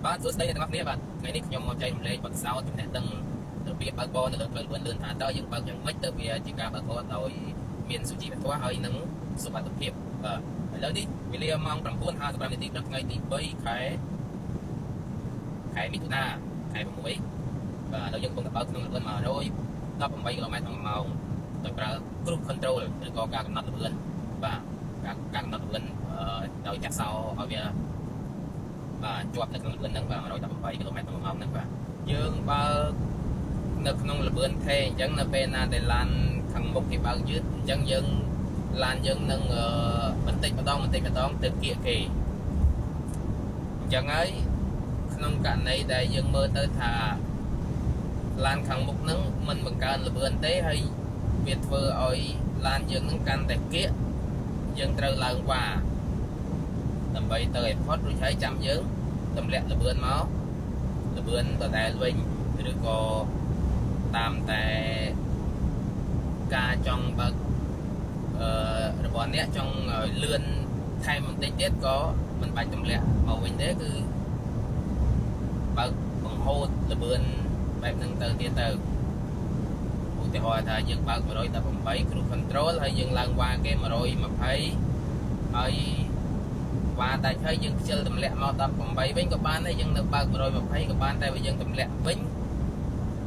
បាទសួស្តីអ្នកទាំងអស់គ្នាបាទថ្ងៃនេះខ្ញុំមកចែករំលែកបទពិសោធន៍ចំណេះដឹងរបៀបបើកបរនៅលើផ្លូវលឿនលឿនថាតើយើងបើកយ៉ាងម៉េចទៅវាជាការបើកបរដោយមានសុជីវធម៌ហើយនឹងសុវត្ថិភាពបាទឥឡូវនេះវេលាម៉ោង 9:55 នាទីព្រឹកថ្ងៃទី3ខែមិថុនាខែ6បាទឥឡូវយើងកំពុងតែបើកក្នុងលឿន118 km/h ដោយប្រើ cruise control ឬក៏ការកំណត់លឿនបាទការកំណត់លឿនដោយចាក់សោឲ្យវាបាទជាប់នៅក្នុងលឿនហ្នឹងបាទ118 km/h ហ្នឹងបាទយើងបើកនៅក្នុងលឿនថេអញ្ចឹងនៅពេលណាដែលឡានខាងមុខគេបើកយឺតអញ្ចឹងយើងឡានយើងនឹងបន្តិចម្ដងទៅគៀកគេអញ្ចឹងហើយក្នុងករណីដែលយើងមើលទៅថាឡានខាងមុខហ្នឹងមិនបង្កើនលឿនទេហើយវាធ្វើឲ្យឡានយើងហ្នឹងកាន់តែគៀកយើងត្រូវឡើងវ៉ាដើម្បីទៅឲ្យផុតរួចហើយចាំយើងទម្លាក់លឿនមកលឿនដដែលវិញឬក៏តាមតែការចង់បើករបស់អ្នកចង់ឲ្យលឿនថែមបន្តិចទៀតក៏មិនបាច់ទម្លាក់មកវិញទេគឺបើកបង្ហូតលឿនបែបហ្នឹងទៅទៀតទៅឧទាហរណ៍ថាយើងបើក118 cruise control ហើយយើងឡើងវ៉ាគេ120ហើយវ៉ាតែហើយយើងខ្ជិលទម្លាក់មក18វិញក៏បានដែរយើងនៅបើក120ក៏បានតែបើយើងទម្លាក់វិញ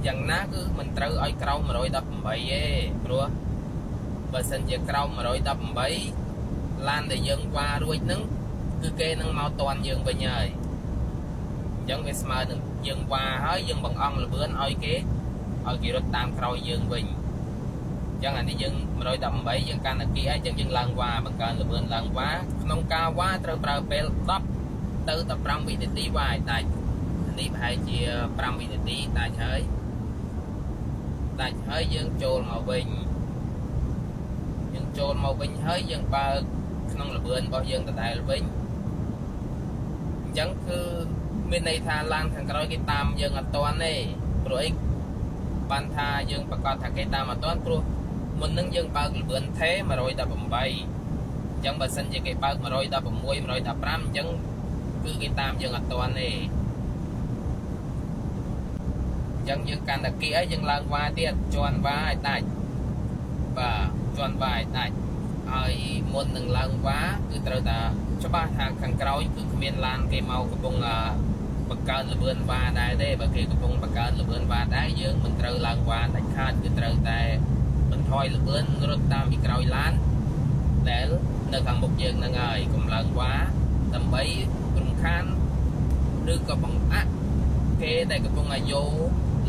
យ៉ាងណាគឺមិនត្រូវឲ្យក្រោម118ទេព្រោះបើសិនជាក្រោម118ឡានដែលយើងវ៉ារួចហ្នឹងគឺគេនឹងមកតន់យើងវិញហើយអញ្ចឹងវាស្មើនឹងយើងវ៉ាហើយយើងបង្អង់លឿនឲ្យគេរត់តាមក្រោយយើងវិញអញ្ចឹងអានេះយើង118យើងកាន់តែគីហើយអញ្ចឹងយើងឡើងវ៉ាបង្កើនលឿនឡើងវ៉ាក្នុងការវ៉ាត្រូវប្រើពេល10ទៅ15វិនាទីវ៉ាឲ្យដាច់នេះប្រហែលជា5វិនាទីដាច់ហើយយើងចូលមកវិញហើយយើងបើកក្នុងលឿនរបស់យើងដដែលវិញអញ្ចឹងគឺមានន័យថាឡានខាងក្រោយគេតាមយើងអត់ទាន់ទេព្រោះអីបានថាយើងប្រកាសថាគេតាមអត់ទាន់ព្រោះមុននឹងយើងបើកលឿនថេ118អញ្ចឹងបើសិនជាគេបើក116 115អញ្ចឹងគឺគេតាមយើងអត់ទាន់ទេអញ្ចឹងយើងកាន់តែគីឲ្យយើងឡើងវ៉ាទៀតជន់វ៉ាឲ្យដាច់បាទជន់វ៉ាឲ្យដាច់ហើយមុននឹងឡើងវ៉ាគឺត្រូវតែច្បាស់ថាខាងក្រោយគឺគ្មានឡានគេមកកំពុងបង្កើនលឿនវ៉ាដែរទេបើគេកំពុងបង្កើនលឿនវ៉ាដែរយើងមិនត្រូវឡើងវ៉ាដាច់ខាតគឺត្រូវតែបន្ថយលឿនរត់តាមពីក្រោយឡានដែលនៅខាងមុខយើងហ្នឹងហើយកុំឡើងវ៉ាដើម្បីរំខានឬក៏បង្អាក់គេដែលកំពុងយក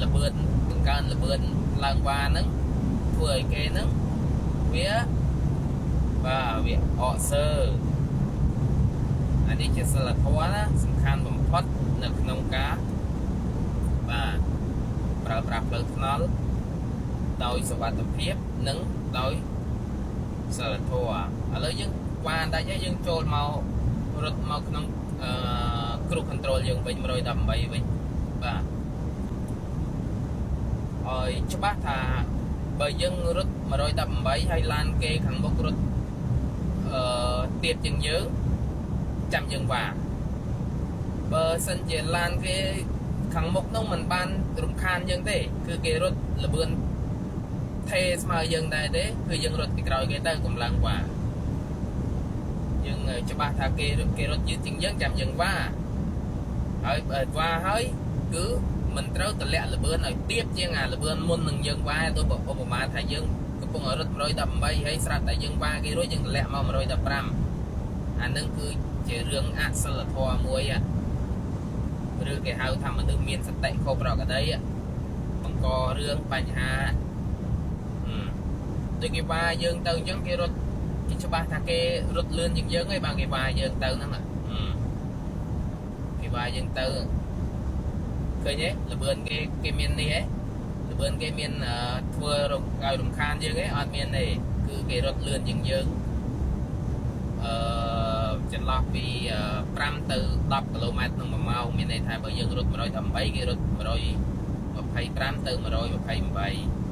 លឿនបង្កើនលឿនឡើងវ៉ាហ្នឹងធ្វើឲ្យគេហ្នឹងវាអកសើអានេះជាសិលធម៌ណាសំខាន់បំផុតនៅក្នុងការបាទប្រើប្រាស់ផ្លូវថ្នល់ដោយសុវត្ថិភាពនិងដោយសិលធម៌ឥឡូវយើងវ៉ាដាច់ហើយយើងចូលមករត់មកក្នុងcruise control យើងវិញ118វិញបាទឲ្យច្បាស់ថាបើយើងរត់118ហើយឡានគេខាងមុខរត់ទៀតជាងយើងចាំយើងវ៉ាបើសិនជាឡានគេខាងមុខនោះមិនបានរំខានយើងទេគឺគេរត់លឿនថេស្មើយើងដែរទេគឺយើងរត់ពីក្រោយគេទៅកុំឡើងវ៉ាយើងច្បាស់ថាគេរត់យឺតជាងយើងចាំយើងវ៉ាហើយបើវ៉ាហើយគឺមិនត្រូវតម្លាក់លឿនឲ្យទៀតជាងអាលឿនមុននឹងយើងវ៉ាដូចឧបមាថាយើងកំពុងរត់118ហើយស្រាប់តែយើងវ៉ាគេរួចយើងតម្លាក់មក115អានឹងគឺជារឿងអសិលធម៌មួយឬគេហៅថាមនុស្សមានសតិខុសប្រក្រតីបង្ករឿងបញ្ហាដូចគេវ៉ាយើងទៅអញ្ចឹងគេរត់គេច្បាស់ថាគេរត់លឿនជាងយើងហើយបើគេវ៉ាយើងទៅហ្នឹងគេវ៉ាយើងទៅឃើញទេលឿនគេមាននេះហ៎លឿនគេមានធ្វើឲ្យរំខានយើងទេអត់មានទេគឺគេរត់លឿនជាងយើងចន្លោះពី5ទៅ10 km ក្នុង1ម៉ោងមានន័យថាបើយើងរត់118គេរត់125ទៅ128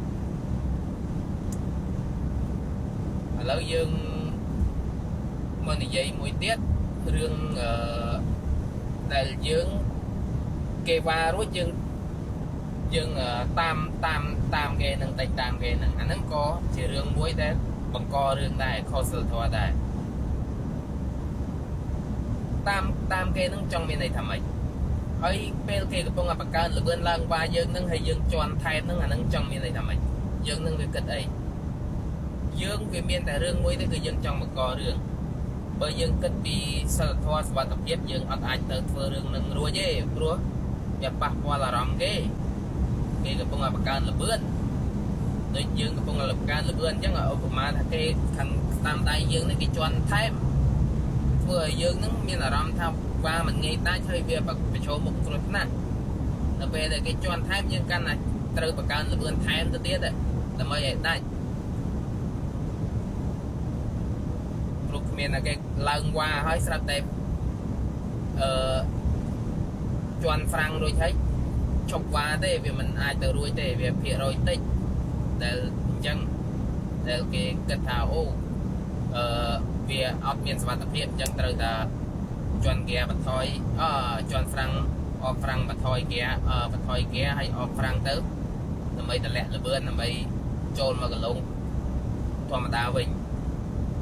ឥឡូវយើងមកនិយាយមួយទៀតរឿងដែលយើង គេវ៉ារួចយើងតាមគេនឹងតែតាមគេនឹងអាហ្នឹងក៏ជារឿងមួយដែលបង្ករឿងដែរខុសសិលធម៌ដែរតាមគេនឹងចង់មានន័យថាម៉េចហើយពេលគេកំពុងបង្កើនលឿនឡើងវ៉ាយើងនឹងហើយយើងជន់ថែមនឹងអាហ្នឹងចង់មានន័យថាម៉េចយើងនឹងវាគិតអីយើងវាមានតែរឿងមួយទេគឺយើងចង់បង្ករឿងបើយើងគិតពីសិលធម៌សុវត្ថិភាពយើងអត់អាចទៅធ្វើរឿងនឹងរួចទេព្រោះវាប៉ះពាល់អារម្មណ៍គេកំពុងបង្កើនលឿនដូចយើងកំពុងបង្កើនលឿនអញ្ចឹងឧបមាថាគេខាងតាមដៃយើងនេះគេជន់ថែមធ្វើឲ្យយើងនឹងមានអារម្មណ៍ថាវ៉ាមិនងាយដាច់ហើយវាប្រឈមមុខគ្រោះថ្នាក់ដល់ពេលដែលគេជន់ថែមយើងកាន់តែត្រូវបង្កើនលឿនថែមទៅទៀតដើម្បីឲ្យដាច់ព្រោះគ្មានតែគេឡើងវ៉ាហើយស្រាប់តែជន់ហ្វ្រាំងរួចហើយឈប់វ៉ាទេវាមិនអាចទៅរួចទេវាភាគរយតិចដែលអញ្ចឹងដែលគេគិតថាអូវាអត់មានសុវត្ថិភាពអញ្ចឹងត្រូវតែជន់ហ្គាបន្ថយជន់ហ្វ្រាំងអបហ្វ្រាំងបន្ថយហ្គាហើយអបហ្វ្រាំងទៅដើម្បីតម្លាក់លឿនដើម្បីចូលមកកន្លងធម្មតាវិញ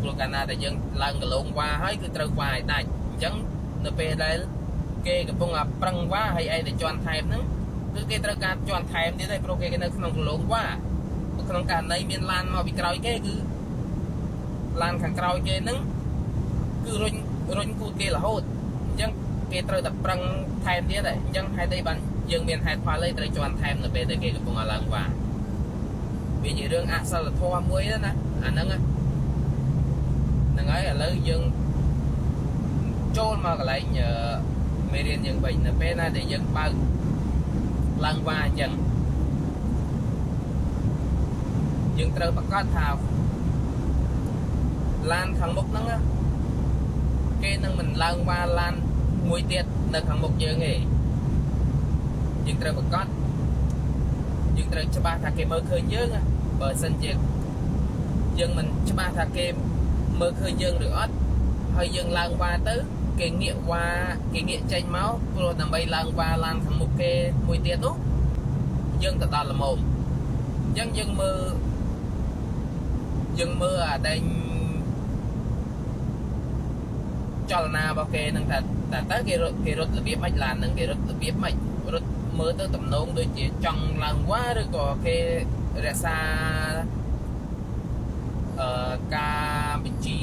ព្រោះកាលណាតែយើងឡើងកន្លងវ៉ាហើយគឺត្រូវវ៉ាឲ្យដាច់អញ្ចឹងនៅពេលដែលគេកំពុងប្រឹងវ៉ាហើយឯងតែជន់ថែមហ្នឹងគឺគេត្រូវការជន់ថែមទៀតហើយព្រោះគេនៅក្នុងកន្លងវ៉ាក្នុងករណីមានឡានមកពីក្រោយគេគឺឡានខាងក្រោយគេហ្នឹងគឺរុញគូគេរហូតអញ្ចឹងគេត្រូវតែប្រឹងថែមទៀតហើយអញ្ចឹងហេតុអីបានយើងមានហេតុផលអីត្រូវជន់ថែមនៅពេលដែលគេកំពុងឡើងវ៉ាវាជារឿងអសិលធម៌មួយណាអាហ្នឹងហើយឥឡូវយើងចូលមកកន្លែងមេរៀនយើងវិញនៅពេលណាដែលយើងបើកឡើងវ៉ាអញ្ចឹងយើងត្រូវប្រកាសថាឡានខាងមុខហ្នឹងគេនឹងមិនឡើងវ៉ាឡានមួយទៀតនៅខាងមុខយើងទេយើងត្រូវប្រកាសយើងត្រូវច្បាស់ថាគេមើលឃើញយើងបើសិនជាយើងមិនច្បាស់ថាគេមើលឃើញយើងឬអត់ហើយយើងឡើងវ៉ាទៅគេងាកវ៉ាគេងាកចេញមកព្រោះដើម្បីឡើងវ៉ាឡានខាងមុខគេមួយទៀតនោះយើងទៅដល់ល្មមអញ្ចឹងយើងមើលអាដែងចលនារបស់គេនឹងថាតើគេរត់របៀបម៉េចឡាននឹងគេរត់របៀបម៉េចរត់មើលទៅទំនងដូចជាចង់ឡើងវ៉ាឬក៏គេរក្សាការបញ្ជា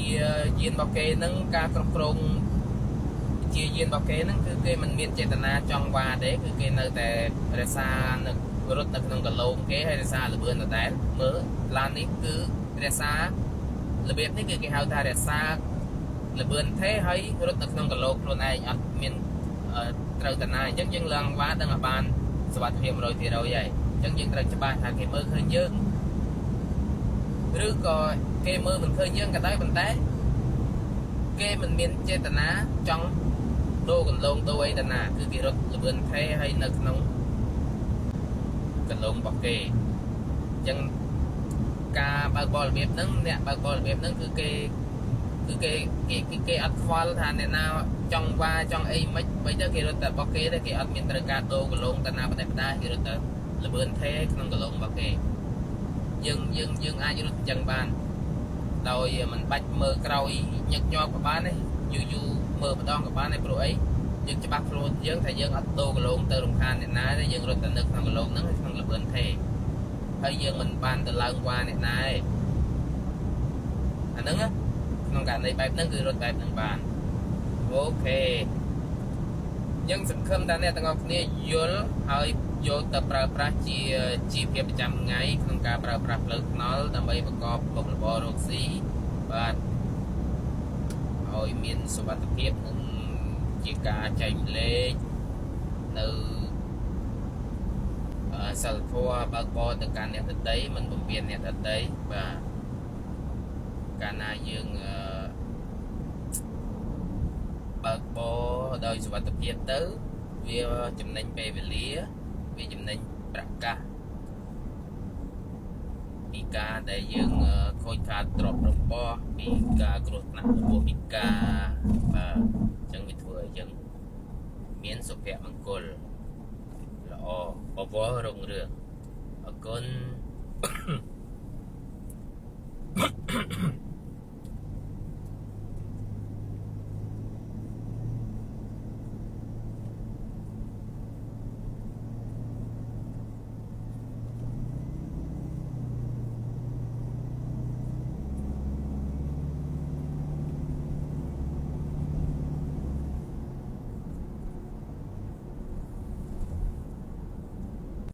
យានរបស់គេនឹងការគ្រប់គ្រងបញ្ជាយានរបស់គេនឹងគឺគេមិនមានចេតនាចង់វ៉ាទេគឺគេនៅតែរក្សានៅរត់នៅក្នុងកន្លងគេហើយរក្សាលឿនដដែលមើលឡាននេះគឺរក្សារបៀបនេះគឺគេហៅថារក្សាលឿនទេហើយរត់នៅក្នុងកន្លងខ្លួនឯងអត់មានត្រូវតាណាអញ្ចឹងយើងឡើងវ៉ាដឹងឲ្យបានសុវត្ថិភាព 100% ហើយអញ្ចឹងយើងត្រូវច្បាស់ថាគេមើលឃើញយើងឬក៏គេមើលមិនឃើញយើងក៏ដោយប៉ុន្តែគេមិនមានចេតនាចង់ដូរកន្លងដូរអីតាណាគឺគេរត់លឿនទេហើយនៅក្នុងកន្លងរបស់គេអញ្ចឹងការបើកបររបៀបហ្នឹងអ្នកបើកបររបៀបហ្នឹងគឺគេអត់ខ្វល់ថាអ្នកណាចង់វ៉ាចង់អីមិនបីទៅគេរត់តែរបស់គេទេគេអត់មានត្រូវការដូរកន្លងតាណាបដិបដាគេរត់តែលឿនទេក្នុងកន្លងរបស់គេយើងអាចរត់អញ្ចឹងបានដោយមិនបាច់មើលក្រោយញឹកញាប់ក៏បានទេយូរមើលម្ដងក៏បានទេព្រោះអីយើងច្បាស់ខ្លួនយើងថាយើងអត់ដូរកន្លងទៅរំខានអ្នកណាទេយើងរត់តែនៅក្នុងកន្លងហ្នឹងក្នុងលឿនទេហើយយើងមិនបានទៅឡើងវ៉ាអ្នកណាទេអាហ្នឹងក្នុងករណីបែបហ្នឹងគឺរត់បែបហ្នឹងបានអូខេយើងសង្ឃឹមថាអ្នកទាំងអស់គ្នាយល់ហើយយកទៅប្រើប្រាស់ជាជីវភាពប្រចាំថ្ងៃក្នុងការប្រើប្រាស់ផ្លូវថ្នល់ដើម្បីប្រកបមុខរបររកស៊ីបាទឲ្យមានសុវត្ថិភាពនិងជាការចែកម្លែកនៅសិលធម៌បើកបរទៅកាន់អ្នកដទៃមិនបំពានអ្នកដទៃបាទកាលណាយើងបើកបរដោយសុវត្ថិភាពទៅវាចំណេញពេលវេលាវាចំណេញប្រកាសពីការដែលយើងខូចខាតទ្រព្យរបស់ពីការគ្រោះថ្នាក់របស់ពីការបាទអញ្ចឹងវាធ្វើឲ្យយើងមានសុភមង្គល ល្អបវររុងរឿងអរគុណ